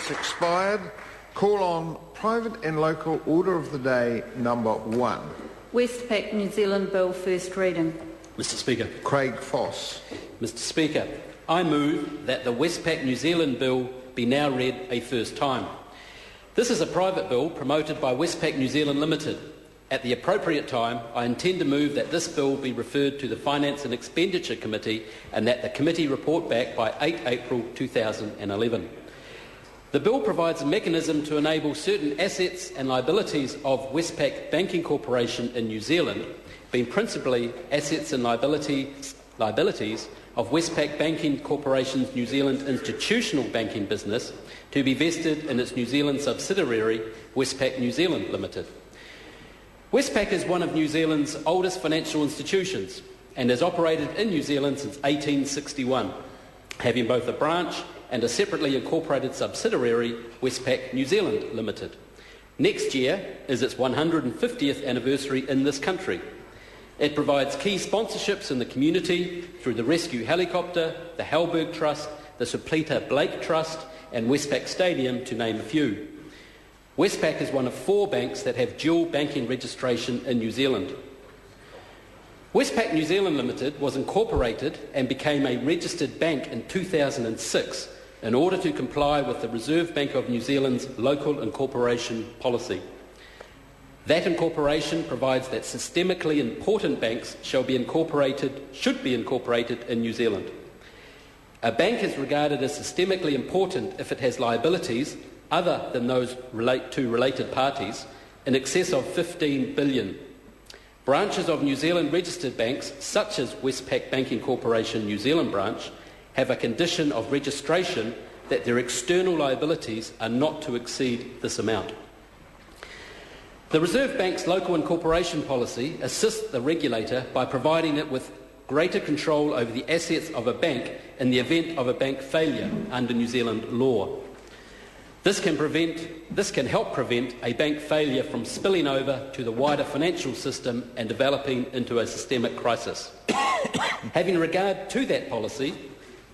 that's expired. Call on Private and Local Order of the Day number 1. Westpac New Zealand Bill, first reading. Mr Speaker. Craig Foss. Mr Speaker, I move that the Westpac New Zealand Bill be now read a first time. This is a private bill promoted by Westpac New Zealand Limited. At the appropriate time, I intend to move that this bill be referred to the Finance and Expenditure Committee and that the committee report back by 8 April 2011. The bill provides a mechanism to enable certain assets and liabilities of Westpac Banking Corporation in New Zealand, being principally assets and liabilities of Westpac Banking Corporation's New Zealand institutional banking business, to be vested in its New Zealand subsidiary, Westpac New Zealand Limited. Westpac is one of New Zealand's oldest financial institutions and has operated in New Zealand since 1861, having both a branch and a separately incorporated subsidiary, Westpac New Zealand Limited. Next year is its 150th anniversary in this country. It provides key sponsorships in the community through the Rescue Helicopter, the Halberg Trust, the Suplita Blake Trust and Westpac Stadium, to name a few. Westpac is one of 4 banks that have dual banking registration in New Zealand. Westpac New Zealand Limited was incorporated and became a registered bank in 2006 in order to comply with the Reserve Bank of New Zealand's local incorporation policy. That incorporation provides that systemically important banks should be incorporated in New Zealand. A bank is regarded as systemically important if it has liabilities other than those to related parties in excess of 15 billion. Branches of New Zealand registered banks, such as Westpac Banking Corporation New Zealand branch, have a condition of registration that their external liabilities are not to exceed this amount. The Reserve Bank's local incorporation policy assists the regulator by providing it with greater control over the assets of a bank in the event of a bank failure under New Zealand law. This can help prevent a bank failure from spilling over to the wider financial system and developing into a systemic crisis. Having regard to that policy,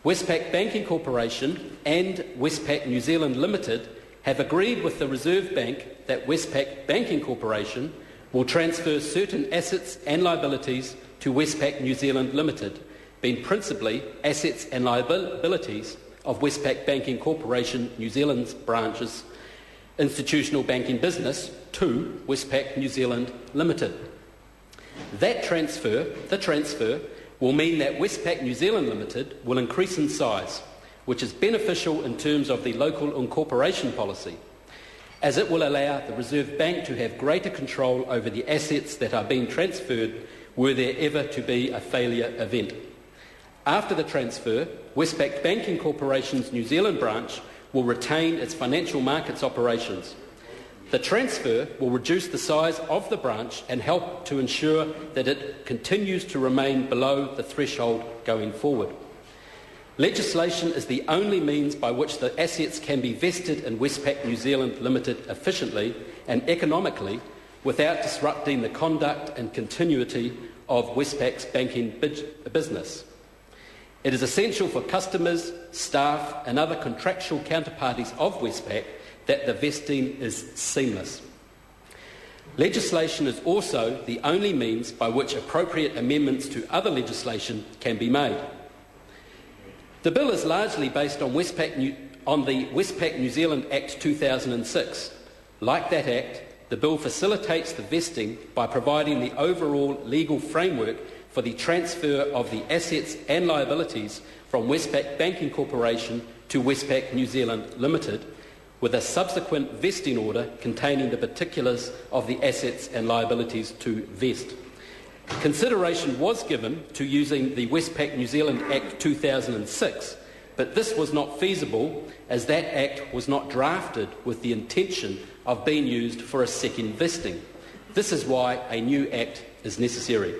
Westpac Banking Corporation and Westpac New Zealand Limited have agreed with the Reserve Bank that Westpac Banking Corporation will transfer certain assets and liabilities to Westpac New Zealand Limited, being principally assets and liabilities of Westpac Banking Corporation New Zealand's branch's institutional banking business to Westpac New Zealand Limited. The transfer will mean that Westpac New Zealand Limited will increase in size, which is beneficial in terms of the local incorporation policy, as it will allow the Reserve Bank to have greater control over the assets that are being transferred were there ever to be a failure event. After the transfer, Westpac Banking Corporation's New Zealand branch will retain its financial markets operations. The transfer will reduce the size of the branch and help to ensure that it continues to remain below the threshold going forward. Legislation is the only means by which the assets can be vested in Westpac New Zealand Limited efficiently and economically without disrupting the conduct and continuity of Westpac's banking business. It is essential for customers, staff and other contractual counterparties of Westpac that the vesting is seamless. Legislation is also the only means by which appropriate amendments to other legislation can be made. The bill is largely based on the Westpac New Zealand Act 2006. Like that Act, the bill facilitates the vesting by providing the overall legal framework for the transfer of the assets and liabilities from Westpac Banking Corporation to Westpac New Zealand Limited, with a subsequent vesting order containing the particulars of the assets and liabilities to vest. Consideration was given to using the Westpac New Zealand Act 2006, but this was not feasible as that Act was not drafted with the intention of being used for a second vesting. This is why a new Act is necessary.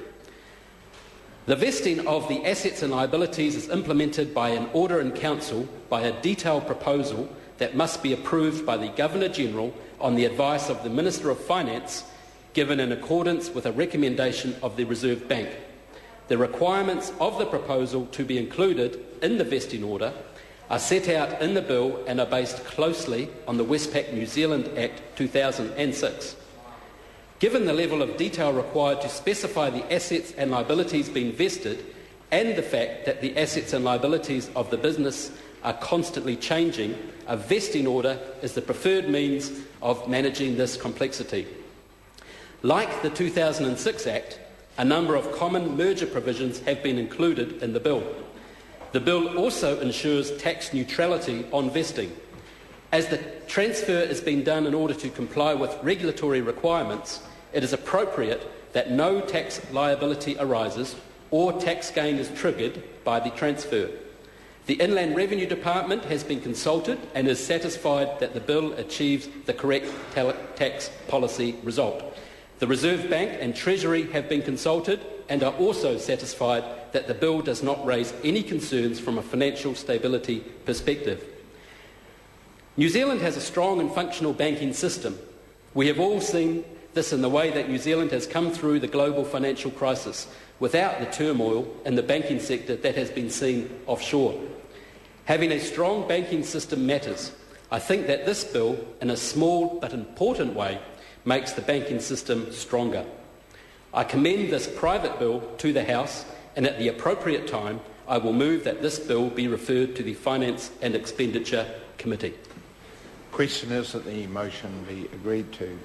The vesting of the assets and liabilities is implemented by an Order in Council by a detailed proposal that must be approved by the Governor-General on the advice of the Minister of Finance, given in accordance with a recommendation of the Reserve Bank. The requirements of the proposal to be included in the vesting order are set out in the bill and are based closely on the Westpac New Zealand Act 2006. Given the level of detail required to specify the assets and liabilities being vested, and the fact that the assets and liabilities of the business are constantly changing, a vesting order is the preferred means of managing this complexity. Like the 2006 Act, a number of common merger provisions have been included in the bill. The bill also ensures tax neutrality on vesting. As the transfer is being done in order to comply with regulatory requirements, it is appropriate that no tax liability arises or tax gain is triggered by the transfer. The Inland Revenue Department has been consulted and is satisfied that the bill achieves the correct tax policy result. The Reserve Bank and Treasury have been consulted and are also satisfied that the bill does not raise any concerns from a financial stability perspective. New Zealand has a strong and functional banking system. We have all seen this in the way that New Zealand has come through the global financial crisis without the turmoil in the banking sector that has been seen offshore. Having a strong banking system matters. I think that this bill, in a small but important way, makes the banking system stronger. I commend this private bill to the House, and at the appropriate time I will move that this bill be referred to the Finance and Expenditure Committee. Question is that the motion be agreed to.